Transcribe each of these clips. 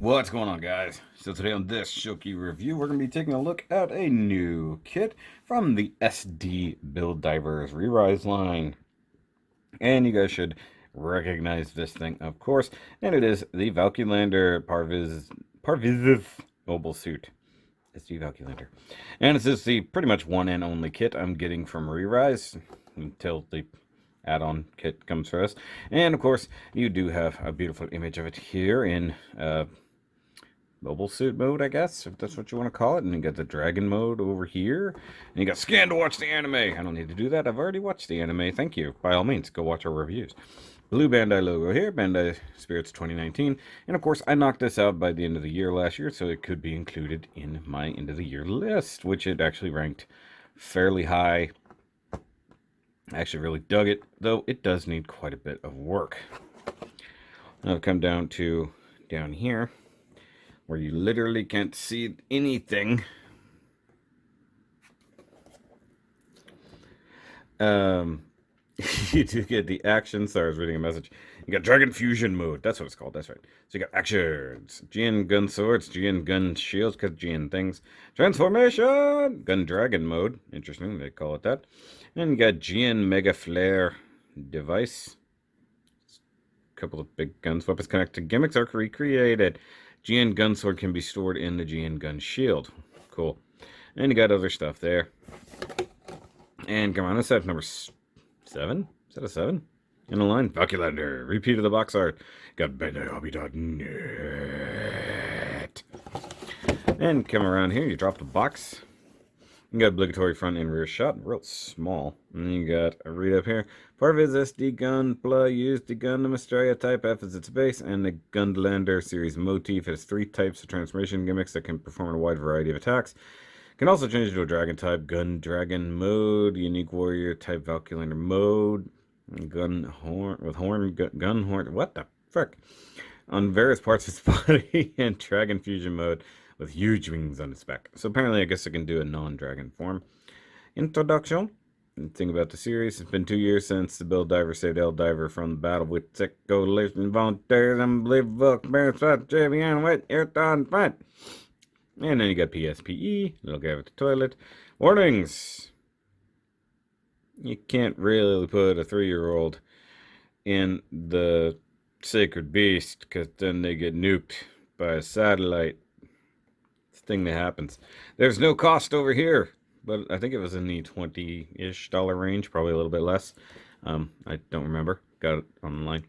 What's going on, guys? So today on this Shoky review, we're going to be taking a look at a new kit from the SD Build Divers ReRise line. And you guys should recognize this thing, of course. And it is the VALKYLANDER Parviz mobile suit. SD VALKYLANDER. And this is the pretty much one and only kit I'm getting from ReRise until the add-on kit comes for us. And of course, you do have a beautiful image of it here in mobile suit mode, I guess, if that's what you want to call it. And you got the dragon mode over here. And you got scan to watch the anime. I don't need to do that. I've already watched the anime. Thank you. By all means, go watch our reviews. Blue Bandai logo here, Bandai Spirits 2019. And of course, I knocked this out by the end of the year last year, so it could be included in my end of the year list, which it actually ranked fairly high. I actually really dug it, though it does need quite a bit of work. Now I've come down here, where you literally can't see anything. You do get the action. Sorry, I was reading a message. You got Dragon Fusion mode. That's what it's called. That's right. So you got actions. GN gun swords, GN gun shields, because GN things. Transformation! Gun dragon mode. Interesting, they call it that. And you got GN mega flare device. A couple of big guns. Weapons connected. Gimmicks are recreated. GN gun sword can be stored in the GN gun shield. Cool. And you got other stuff there. And come on, let's have number 7? Is that a 7? In a line. VALKYLANDER. Repeat of the box art. Got BandaiHobby.net. And come around here, you drop the box. You got obligatory front and rear shot, real small. And then you got a read up here. Parviz SD GUNPLA used the Gundam Astraea Type F as its base, and the GUNLANDER series motif has 3 types of transformation gimmicks that can perform a wide variety of attacks. Can also change to a dragon type, gun dragon mode, unique warrior type VALKYLANDER mode, gun horn, what the frick? On various parts of its body, and dragon fusion mode with huge wings on its back. So apparently I guess it can do a non-dragon form. Introduction. The thing about the series, it's been 2 years since the Build Diver saved El Diver from the battle with sick coalition volunteers, unbelievable experience, champion with airtime fight. And then you got PSPE, little guy with the toilet. Warnings! You can't really put a 3-year-old in the Sacred Beast, because then they get nuked by a satellite. It's a thing that happens. There's no cost over here, but I think it was in the $20-ish range, probably a little bit less. I don't remember. Got it online.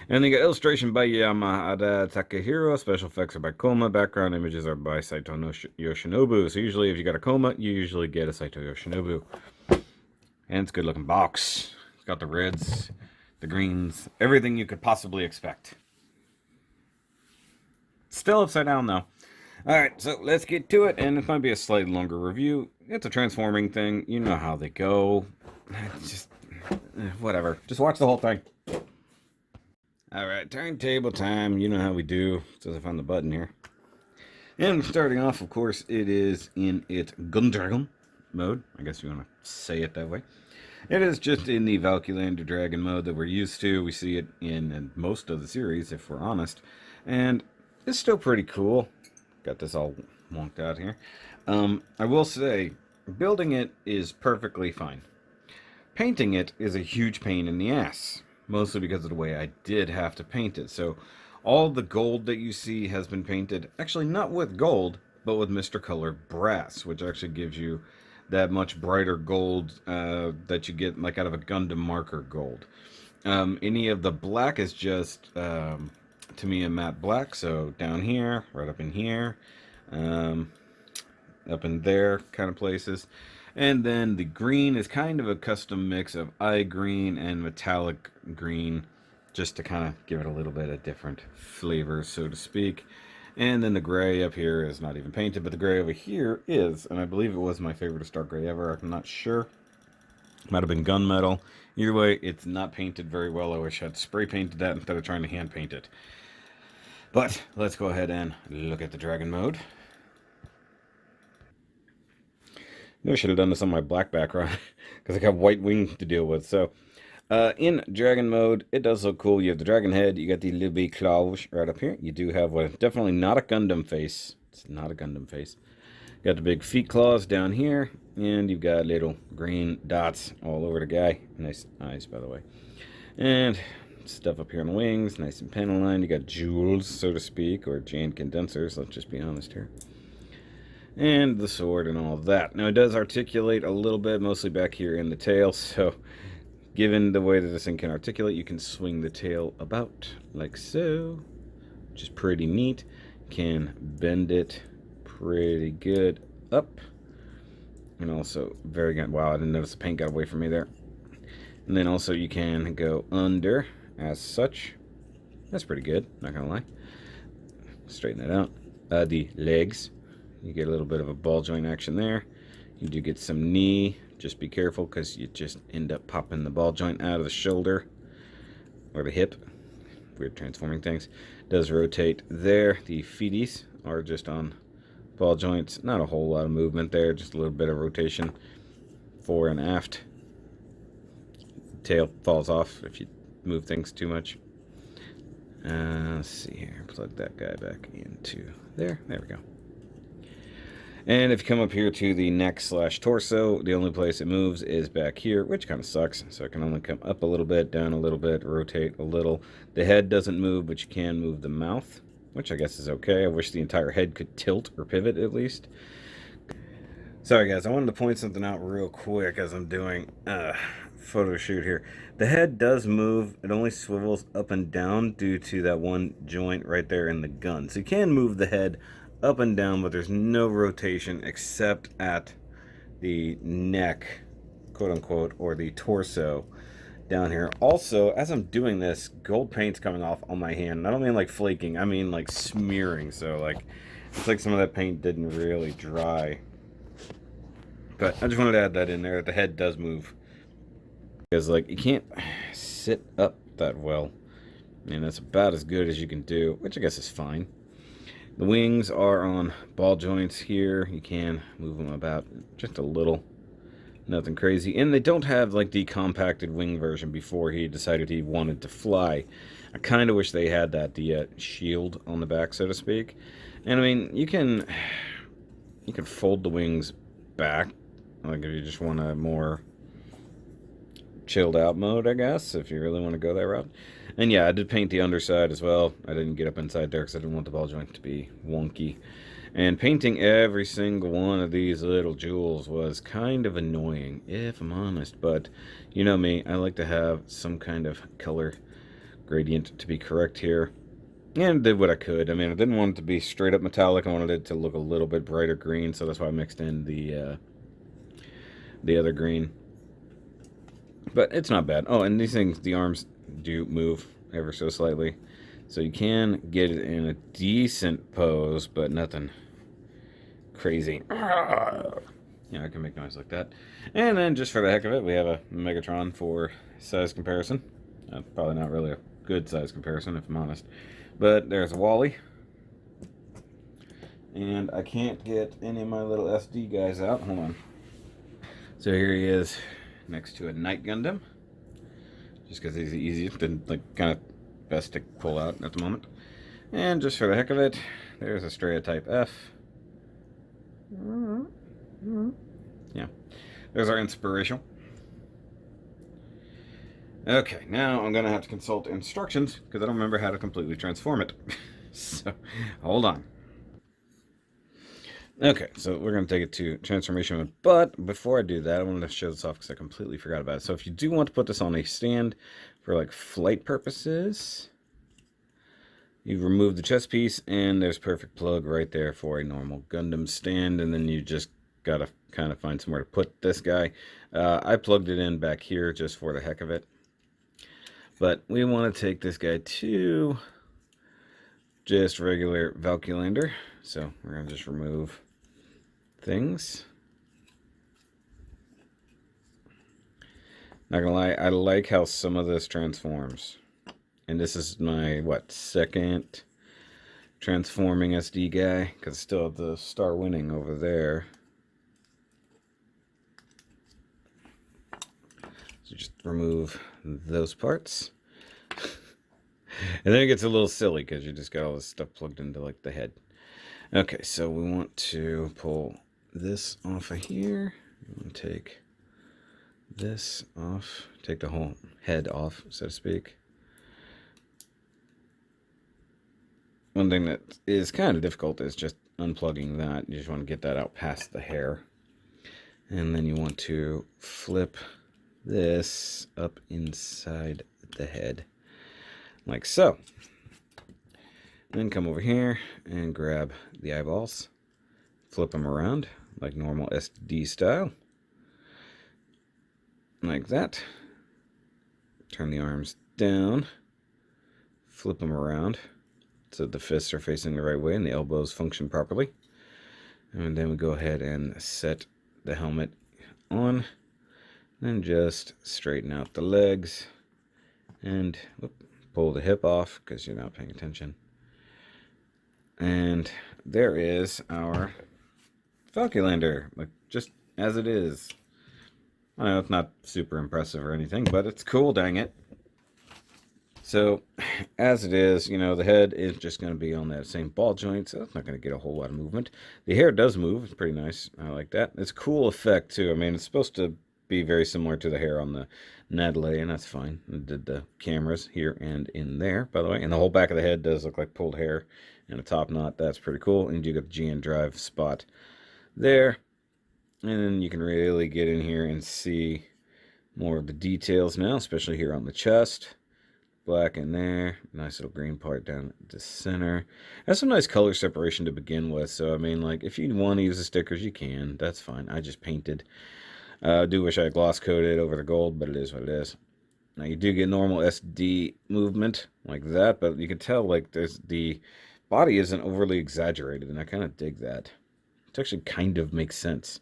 And they got illustration by Yamada Takahiro. Special effects are by Koma. Background images are by Saito Yoshinobu. So usually if you got a Koma, you usually get a Saito Yoshinobu. And it's a good looking box. It's got the reds, the greens, everything you could possibly expect. Still upside down though. Alright, so let's get to it. And it might be a slightly longer review. It's a transforming thing. You know how they go. Just whatever. Just watch the whole thing. Alright, turntable time. You know how we do. Since I found the button here. And starting off, of course, it is in its gun dragon mode. I guess you want to say it that way. It is just in the VALKYLANDER dragon mode that we're used to. We see it in most of the series, if we're honest. And it's still pretty cool. Got this all wonked out here. I will say, building it is perfectly fine. Painting it is a huge pain in the ass, mostly because of the way I did have to paint it. So all the gold that you see has been painted, actually not with gold, but with Mr. Color Brass, which actually gives you that much brighter gold that you get like out of a Gundam marker gold. Any of the black is just, to me, a matte black. So down here, right up in here, up in there kind of places. And then the green is kind of a custom mix of eye green and metallic green, just to kind of give it a little bit of different flavors, so to speak. And then the gray up here is not even painted, but the gray over here is, and I believe it was my favorite Star Gray ever. I'm not sure. Might have been gunmetal. Either way, it's not painted very well. I wish I'd spray painted that instead of trying to hand paint it. But let's go ahead and look at the dragon mode. I should have done this on my black background because I got white wings to deal with. So In dragon mode, it does look cool. You have the dragon head, you got the little big claws right up here. You do have one, definitely not a Gundam face. It's not a Gundam face. Got the big feet claws down here, and you've got little green dots all over the guy. Nice eyes, by the way. And stuff up here on the wings, nice and panel line. You got jewels, so to speak, or giant condensers, let's just be honest here. And the sword and all that. Now, it does articulate a little bit, mostly back here in the tail, so given the way that this thing can articulate, you can swing the tail about like so, which is pretty neat. Can bend it pretty good up, and also very good. Wow, I didn't notice the paint got away from me there. And then also you can go under as such. That's pretty good, not gonna lie. Straighten it out. The legs, you get a little bit of a ball joint action there. You do get some knee. Just be careful because you just end up popping the ball joint out of the shoulder or the hip. Weird transforming things. Does rotate there. The feeties are just on ball joints. Not a whole lot of movement there. Just a little bit of rotation fore and aft. Tail falls off if you move things too much. Let's see here. Plug that guy back into there. There we go. And if you come up here to the neck / torso, the only place it moves is back here, which kind of sucks. So it can only come up a little bit, down a little bit, rotate a little. The head doesn't move, but you can move the mouth, which I guess is okay. I wish the entire head could tilt or pivot at least. Sorry guys, I wanted to point something out real quick as I'm doing a photo shoot here. The head does move. It only swivels up and down due to that one joint right there in the gun. So you can move the head up and down, but there's no rotation except at the neck, quote unquote, or the torso down here. Also, as I'm doing this, gold paint's coming off on my hand. I don't mean like flaking, I mean like smearing. So like, it's like some of that paint didn't really dry. But I just wanted to add that in there, that the head does move. Because like, you can't sit up that well. And that's about as good as you can do, which I guess is fine. The wings are on ball joints here. You can move them about just a little. Nothing crazy. And they don't have like the compacted wing version before he decided he wanted to fly. I kind of wish they had that, the shield on the back, so to speak. And I mean, you can fold the wings back, like if you just want a more chilled out mode, I guess, if you really want to go that route. And yeah, I did paint the underside as well. I didn't get up inside there because I didn't want the ball joint to be wonky. And painting every single one of these little jewels was kind of annoying, if I'm honest. But you know me, I like to have some kind of color gradient to be correct here. And did what I could. I mean, I didn't want it to be straight up metallic. I wanted it to look a little bit brighter green, so that's why I mixed in the other green. But it's not bad. Oh, and these things, the arms do move ever so slightly. So you can get it in a decent pose, but nothing crazy. Yeah, I can make noise like that. And then just for the heck of it, we have a Megatron for size comparison. Probably not really a good size comparison, if I'm honest. But there's Wally. And I can't get any of my little SD guys out. Hold on. So here he is next to a Night Gundam. Just because he's the easiest and like kind of best to pull out at the moment. And just for the heck of it, there's a Straya Type F. Yeah. There's our inspiration. Okay, now I'm going to have to consult instructions because I don't remember how to completely transform it. So, hold on. Okay, so we're going to take it to transformation mode. But before I do that, I wanted to show this off because I completely forgot about it. So if you do want to put this on a stand for like flight purposes, you remove the chest piece and there's a perfect plug right there for a normal Gundam stand. And then you just got to kind of find somewhere to put this guy. I plugged it in back here just for the heck of it. But we want to take this guy to just regular VALKYLANDER. So we're going to just remove things. Not gonna lie, I like how some of this transforms. And this is my, what, second transforming SD guy? Because I still have the star winning over there. So just remove those parts. And then it gets a little silly because you just got all this stuff plugged into like the head. Okay, so we want to pull this off of here. We want to take this off, take the whole head off, so to speak. One thing that is kind of difficult is just unplugging that. You just want to get that out past the hair. And then you want to flip this up inside the head, like so. Then come over here and grab the eyeballs, flip them around like normal SD style, like that. Turn the arms down, flip them around so the fists are facing the right way and the elbows function properly. And then we go ahead and set the helmet on, then just straighten out the legs and pull the hip off because you're not paying attention. And there is our VALKYLANDER, like just as it is. I know it's not super impressive or anything, but it's cool, dang it. So, as it is, you know, the head is just going to be on that same ball joint, so it's not going to get a whole lot of movement. The hair does move. It's pretty nice. I like that. It's a cool effect, too. I mean, it's supposed to be very similar to the hair on the Natalie, and that's fine. I did the cameras here and in there, by the way. And the whole back of the head does look like pulled hair and a top knot. That's pretty cool. And you got the GN drive spot there. And then you can really get in here and see more of the details now, especially here on the chest. Black in there, nice little green part down the center. Has some nice color separation to begin with, so I mean, like, if you want to use the stickers, you can. That's fine. I just painted. I do wish I had gloss coated over the gold, but it is what it is. Now, you do get normal SD movement like that, but you can tell, like, the body isn't overly exaggerated, and I kind of dig that. It actually kind of makes sense.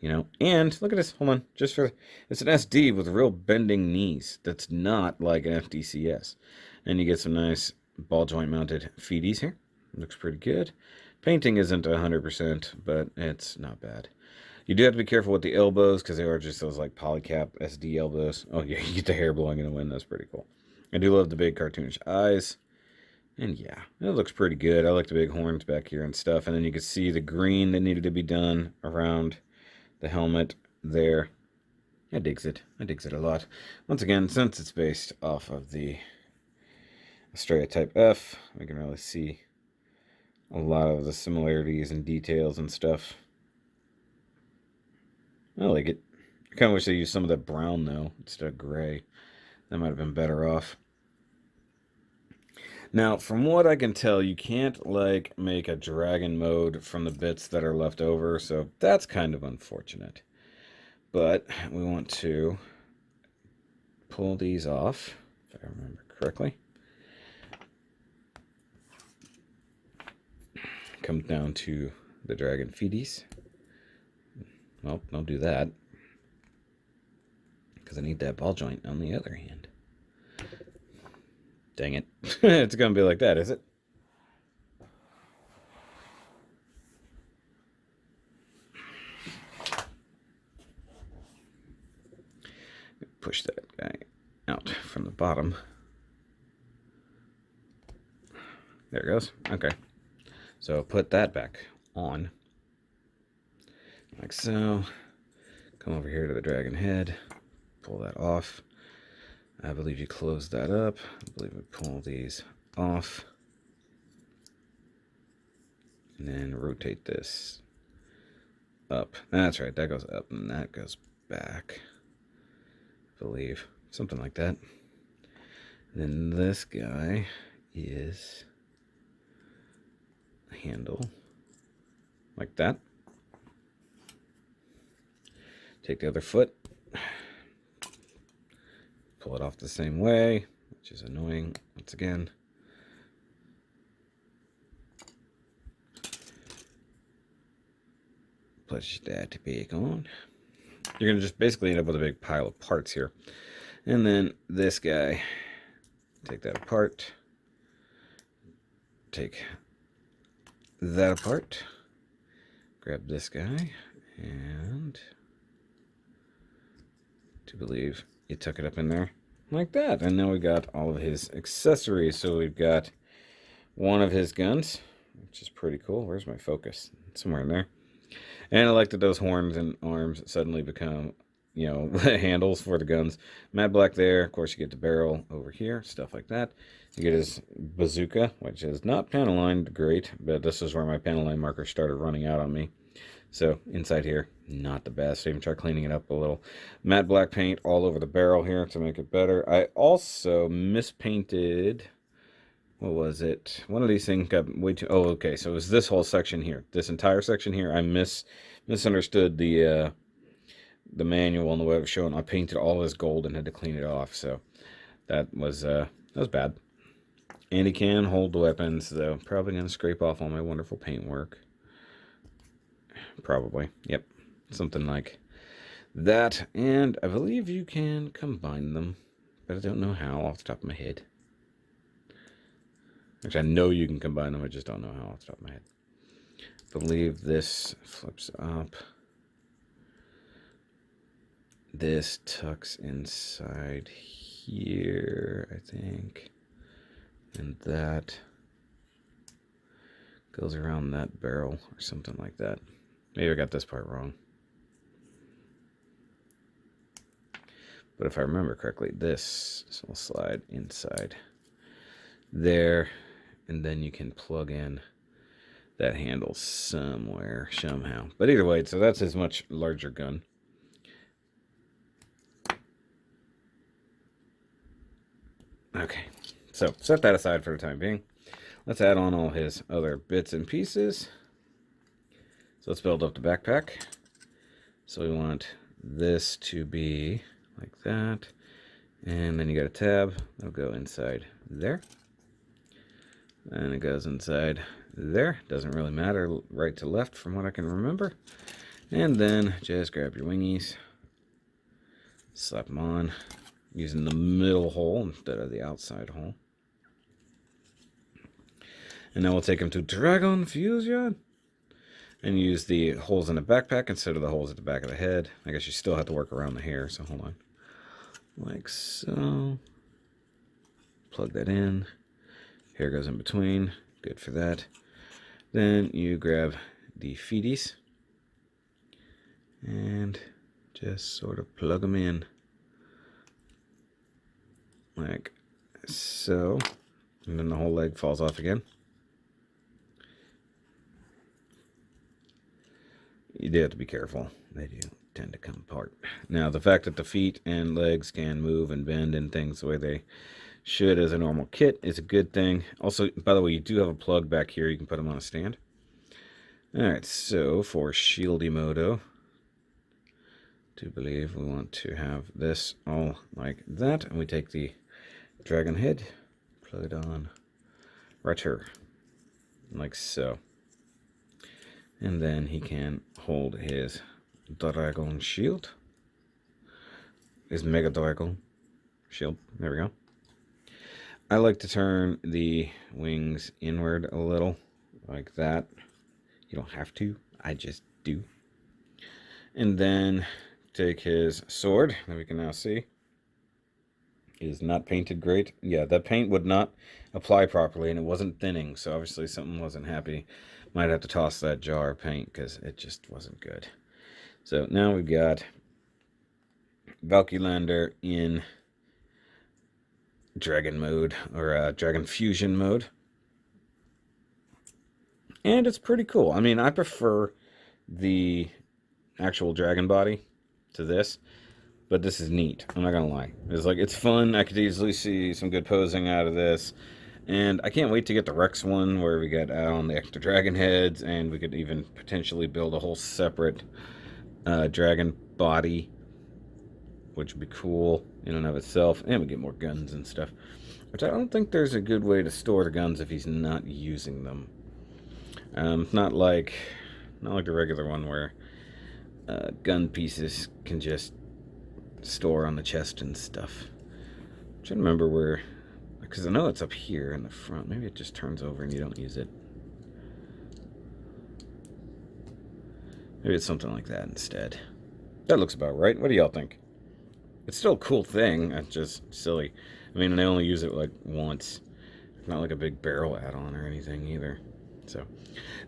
You know, and look at this. Hold on, it's an SD with real bending knees. That's not like an FDCS. And you get some nice ball joint mounted feeties here. Looks pretty good. Painting isn't 100%, but it's not bad. You do have to be careful with the elbows because they are just those like polycap SD elbows. Oh yeah, you get the hair blowing in the wind. That's pretty cool. I do love the big cartoonish eyes. And yeah, it looks pretty good. I like the big horns back here and stuff. And then you can see the green that needed to be done around the helmet there. I digs it. I digs it a lot. Once again, since it's based off of the Australia Type F, we can really see a lot of the similarities and details and stuff. I like it. I kind of wish they used some of that brown, though, instead of gray. That might have been better off. Now, from what I can tell, you can't, like, make a dragon mode from the bits that are left over, so that's kind of unfortunate. But we want to pull these off, if I remember correctly. Come down to the dragon feeties. Well, don't do that, because I need that ball joint on the other hand. Dang it. It's going to be like that, is it? Push that guy out from the bottom. There it goes. Okay. So put that back on. Like so. Come over here to the dragon head. Pull that off. I believe you close that up. I believe we pull these off. And then rotate this up. That's right, that goes up and that goes back. I believe. Something like that. And then this guy is a handle. Like that. Take the other foot. Pull it off the same way, which is annoying once again. Push that back on. You're going to just basically end up with a big pile of parts here. And then this guy, take that apart. Take that apart. Grab this guy. And to believe you tuck it up in there like that. And now we got all of his accessories. So we've got one of his guns, which is pretty cool. Where's my focus? Somewhere in there. And I like that those horns and arms suddenly become, you know, handles for the guns. Matte black there. Of course, you get the barrel over here, stuff like that. You get his bazooka, which is not panel lined great, but this is where my panel line marker started running out on me. So inside here, not the best. I even try cleaning it up a little. Matte black paint all over the barrel here to make it better. I also mispainted. What was it? One of these things got way too... Oh, okay. So it was this whole section here. This entire section here. I misunderstood the manual and the way it was shown. I painted all this gold and had to clean it off. So that was bad. And he can hold the weapons, though. Probably going to scrape off all my wonderful paintwork. Probably. Yep. Something like that. And I believe you can combine them. But I don't know how off the top of my head. Actually, I know you can combine them. I just don't know how off the top of my head. I believe this flips up. This tucks inside here, I think. And that goes around that barrel or something like that. Maybe I got this part wrong. But if I remember correctly, this will slide inside there. And then you can plug in that handle somewhere, somehow. But either way, so that's his much larger gun. Okay, so set that aside for the time being. Let's add on all his other bits and pieces. So let's build up the backpack. So we want this to be like that. And then you got a tab. That'll go inside there. And it goes inside there. Doesn't really matter right to left from what I can remember. And then just grab your wingies. Slap them on. Using the middle hole instead of the outside hole. And now we'll take them to Dragon Fusion. And use the holes in the backpack instead of the holes at the back of the head. I guess you still have to work around the hair, so hold on. Like so. Plug that in. Hair goes in between. Good for that. Then you grab the feeties. And just sort of plug them in. Like so. And then the whole leg falls off again. You do have to be careful. They do tend to come apart. Now, the fact that the feet and legs can move and bend and things the way they should as a normal kit is a good thing. Also, by the way, you do have a plug back here. You can put them on a stand. Alright, so for Shieldy Moto, I do believe we want to have this all like that. And we take the dragon head, plug it on right here, like so. And then he can hold his dragon shield. His Mega Dragon shield. There we go. I like to turn the wings inward a little, like that. You don't have to. I just do. And then take his sword that we can now see. It is not painted great. Yeah, that paint would not apply properly, and it wasn't thinning, so obviously something wasn't happy. Might have to toss that jar of paint because it just wasn't good. So now we've got VALKYLANDER in dragon mode, or dragon fusion mode. And it's pretty cool. I mean, I prefer the actual dragon body to this, but this is neat. I'm not gonna lie. It's fun. I could easily see some good posing out of this. And I can't wait to get the Rex one where we get on the extra dragon heads, and we could even potentially build a whole separate dragon body, which would be cool in and of itself. And we get more guns and stuff, which I don't think there's a good way to store the guns if he's not using them. Not like the regular one where gun pieces can just store on the chest and stuff. I'm trying to remember where, because I know it's up here in the front. Maybe it just turns over and you don't use it. Maybe it's something like that instead. That looks about right. What do y'all think? It's still a cool thing. It's just silly. I mean, they only use it like once. It's not like a big barrel add-on or anything either. So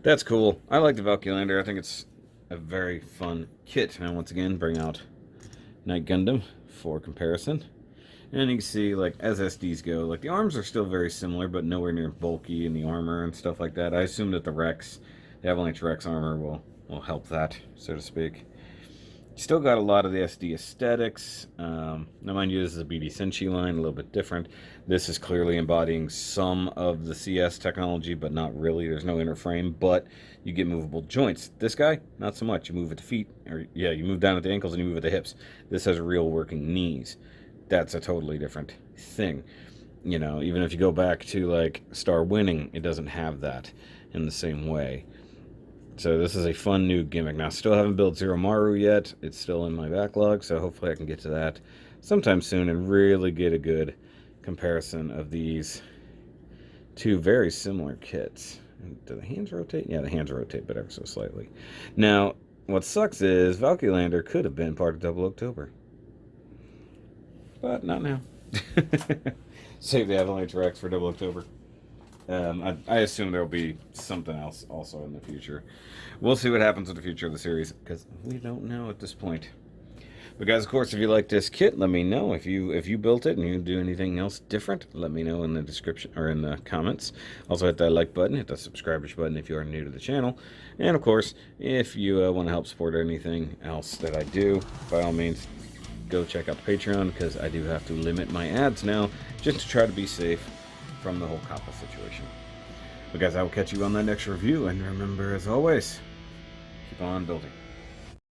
that's cool. I like the VALKYLANDER. I think it's a very fun kit. And once again, bring out Night Gundam for comparison. And you can see, like, as SDs go, like, the arms are still very similar, but nowhere near bulky in the armor and stuff like that. I assume that the Avalanche Rex armor will help that, so to speak. Still got a lot of the SD aesthetics. Now, mind you, this is a BD Senshi line, a little bit different. This is clearly embodying some of the CS technology, but not really. There's no inner frame, but you get movable joints. This guy, not so much. You move at the feet, or yeah, you move down at the ankles and you move at the hips. This has real working knees. That's a totally different thing. You know, even if you go back to, like, Star Winning, it doesn't have that in the same way. So this is a fun new gimmick. Now, still haven't built Zero Maru yet. It's still in my backlog, so hopefully I can get to that sometime soon and really get a good comparison of these two very similar kits. Do the hands rotate? Yeah, the hands rotate, but ever so slightly. Now, what sucks is VALKYLANDER could have been part of Double October. But not now. Save the Avalanche Rex for Double October. I assume there'll be something else also in the future. We'll see what happens in the future of the series, because we don't know at this point. But guys, of course, if you like this kit, let me know. If you built it and you do anything else different, let me know in the description or in the comments. Also, hit that like button, hit the subscribers button if you are new to the channel. And of course, if you want to help support anything else that I do, by all means, go check out the Patreon, because I do have to limit my ads now just to try to be safe from the whole COPPA situation. But guys, I will catch you on that next review, and remember, as always, keep on building.